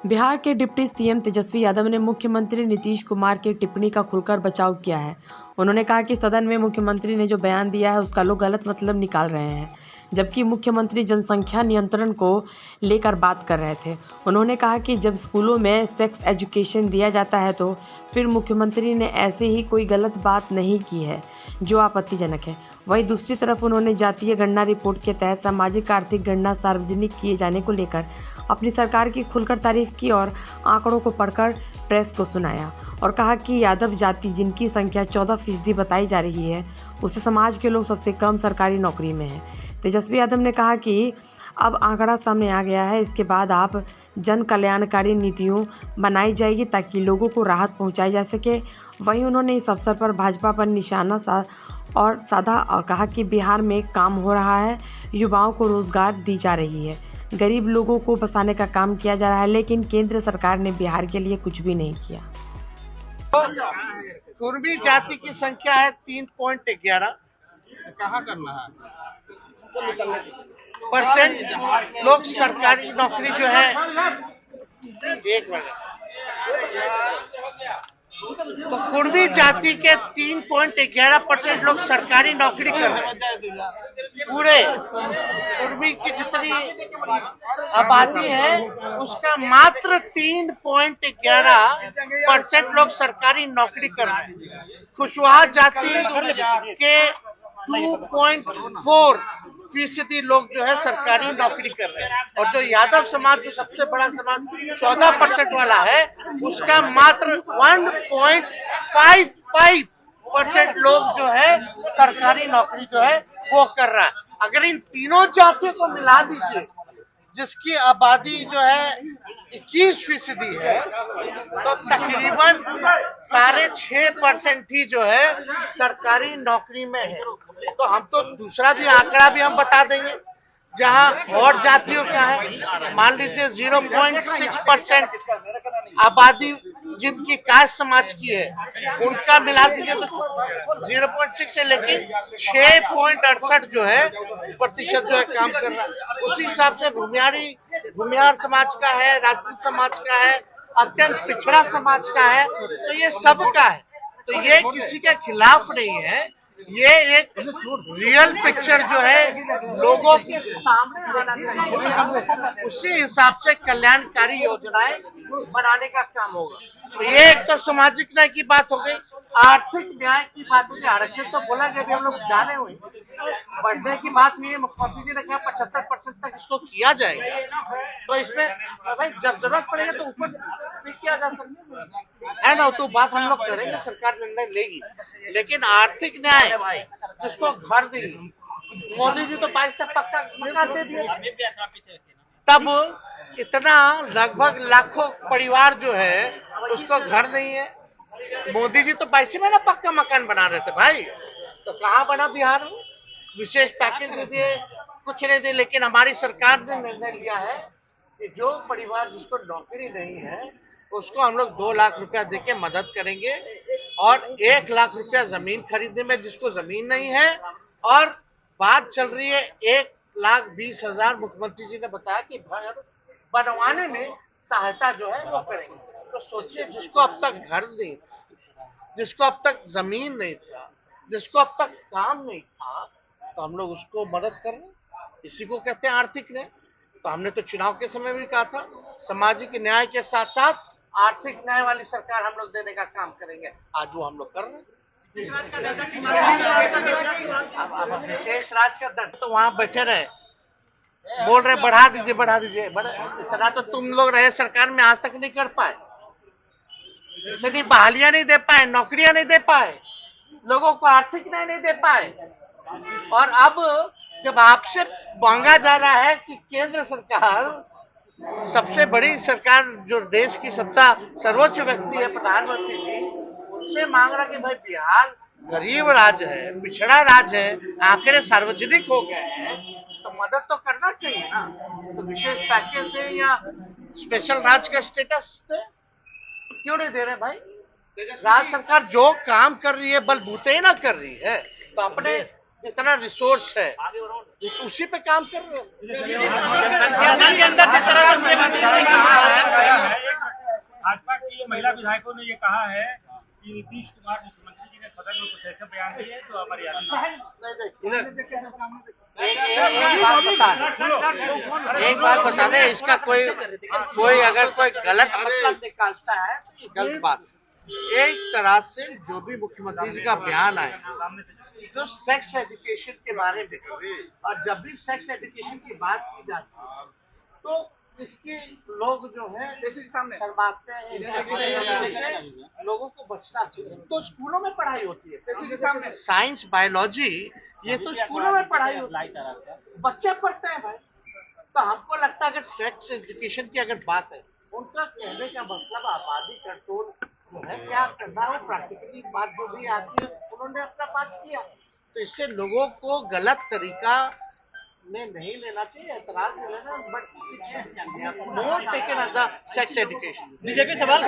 बिहार के deputy CM Tejashwi Yadav ने मुख्यमंत्री नीतीश कुमार की टिप्पणी का खुलकर बचाव किया है। उन्होंने कहा कि सदन में मुख्यमंत्री ने जो बयान दिया है उसका लोग गलत मतलब निकाल रहे हैं, जबकि मुख्यमंत्री जनसंख्या नियंत्रण को लेकर बात कर रहे थे। उन्होंने कहा कि जब स्कूलों में सेक्स एजुकेशन दिया जाता है तो फिर मुख्यमंत्री ने ऐसे ही कोई गलत बात नहीं की है जो आपत्तिजनक है। वहीं दूसरी तरफ उन्होंने जातीय गणना रिपोर्ट के तहत सामाजिक आर्थिक गणना सार्वजनिक किए जाने को लेकर अपनी सरकार की खुलकर तारीफ की और आंकड़ों को पढ़कर प्रेस को सुनाया और कहा कि यादव जाति जिनकी संख्या 14% बताई जा रही है, उसे समाज के लोग सबसे कम सरकारी नौकरी में हैं। तेजस्वी यादव ने कहा कि अब आंकड़ा सामने आ गया है, इसके बाद आप जन कल्याणकारी नीतियों बनाई जाएगी ताकि लोगों को राहत पहुंचाई जा सके। वहीं उन्होंने इस अवसर पर भाजपा पर निशाना साधा और कहा कि बिहार में काम हो रहा है, युवाओं को रोजगार दी जा रही है, गरीब लोगों को बसाने का काम किया जा रहा है, लेकिन केंद्र सरकार ने बिहार के लिए कुछ भी नहीं किया। कुर्मी जाति की संख्या है 3.11। कहाँ करना है % लोग सरकारी नौकरी जो है, एक मिनट, तो कुर्मी जाति के 3.11% लोग सरकारी नौकरी कर रहे हैं। पूरे कुर्मी की जितनी आबादी है उसका मात्र 3.11% लोग सरकारी नौकरी कर रहे हैं। कुशवाहा जाति के 2.4% लोग जो है सरकारी नौकरी कर रहे हैं और जो यादव समाज जो सबसे बड़ा समाज 14% वाला है उसका मात्र 1.55% लोग जो है सरकारी नौकरी जो है वो कर रहा है। अगर इन तीनों जातियों को मिला दीजिए जिसकी आबादी जो है 21% है तो तकरीबन 6.5% ही जो है सरकारी नौकरी में है। तो हम तो दूसरा भी आंकड़ा भी हम बता देंगे जहां और जातियों का है, मान लीजिए 0.6% आबादी जिनकी कास्ट समाज की है उनका मिला दीजिए तो 0.6 है, लेकिन 6.68 जो है प्रतिशत जो है काम कर रहा है। उसी हिसाब से भूमियार समाज का है, राजपूत समाज का है, अत्यंत पिछड़ा समाज का है, तो ये सबका है। तो ये किसी के खिलाफ नहीं है, ये एक रियल पिक्चर जो है लोगों के सामने आना चाहिए, उसी हिसाब से कल्याणकारी योजनाएं बनाने का काम होगा। तो ये एक तो सामाजिक न्याय की बात हो गई, आर्थिक न्याय की बात हो गई। आरक्षण तो बोला गया, अभी हम लोग जाने हुए बढ़ने की बात हुई है। मुख्यमंत्री जी ने कहा 75% तक इसको किया जाएगा, तो इसमें भाई जब जरूरत पड़ेगा तो ऊपर भी किया जा सकता है ना, तो बात हम लोग करेंगे, सरकार निर्णय लेगी। लेकिन आर्थिक न्याय जिसको घर दी, मोदी जी तो 22 तक पक्का मकान दे दिए, तब इतना लगभग लाखों परिवार जो है उसको घर नहीं है। मोदी जी तो 22 में ना पक्का मकान बना रहे थे भाई, तो कहाँ बना बिहार में? विशेष पैकेज दे दिए, कुछ नहीं दिए। लेकिन हमारी सरकार ने निर्णय लिया है कि जो परिवार जिसको नौकरी नहीं है उसको हम लोग 2 लाख रुपया देके मदद करेंगे और 1 लाख रुपया जमीन खरीदने में जिसको जमीन नहीं है, और बात चल रही है 1,20,000 मुख्यमंत्री जी ने बताया कि घर बनवाने में सहायता जो है वो करेंगे। तो सोचिए, जिसको अब तक घर नहीं था, जिसको अब तक जमीन नहीं था, जिसको अब तक काम नहीं था, तो हम लोग उसको मदद कर रहे हैं। इसी को कहते हैं आर्थिक न्याय। तो हमने तो चुनाव के समय भी कहा था सामाजिक न्याय के साथ साथ आर्थिक न्याय वाली सरकार हम लोग देने का काम करेंगे। आज वो हम लोग कर रहे हैं। अब विशेष राज का दर्ज तो वहां बैठे रहे, बोल रहे बढ़ा दीजिए बढ़ा दीजिए। इतना तो तुम लोग रहे सरकार में, आज तक नहीं कर पाए, इतनी बहालियां नहीं दे पाए, नौकरियां नहीं दे पाए, लोगों को आर्थिक न्याय नहीं दे पाए। और अब जब आपसे मांगा जा रहा है कि केंद्र सरकार, सबसे बड़ी सरकार जो देश की सबसे सर्वोच्च व्यक्ति है प्रधानमंत्री जी, उनसे मांग रहा कि भाई बिहार गरीब राज्य है, पिछड़ा राज्य है, आंकड़े सार्वजनिक हो गए हैं, तो मदद तो करना चाहिए ना। तो विशेष पैकेज दे या स्पेशल राज्य का स्टेटस दे, क्यों नहीं दे रहे भाई? राज्य सरकार जो काम कर रही है बलबूते ही ना कर रही है, तो अपने जितना रिसोर्स है उसी पे काम कर रहे हो। महिला विधायकों ने ये कहा है कि नीतीश कुमार मुख्यमंत्री जी ने सदन में कुछ ऐसे बयान दिए जो अमर्यादित हैं। एक बात बता दें, इसका कोई अगर कोई गलत मतलब निकालता है तो ये गलत बात है। एक तरह से जो भी मुख्यमंत्री जी का बयान आया जो सेक्स एजुकेशन के बारे में, और जब भी सेक्स एजुकेशन की बात की जाती है तो इसके लोग जो है शर्माते हैं, लोगों को बचना चाहिए। तो स्कूलों में पढ़ाई होती है, साइंस बायोलॉजी ये तो स्कूलों में पढ़ाई होती है, बच्चे पढ़ते हैं भाई। तो हमको लगता है अगर सेक्स एजुकेशन की अगर बात है, उनका कहने का मतलब आबादी कंट्रोल जो है क्या करना है, वो प्रैक्टिकली बात जो भी आती है उन्होंने अपना बात किया। तो इससे लोगों को गलत तरीका में नहीं लेना चाहिए, एतराज नहीं लेना, but no taken as a sex education. BJP सवाल खड़ा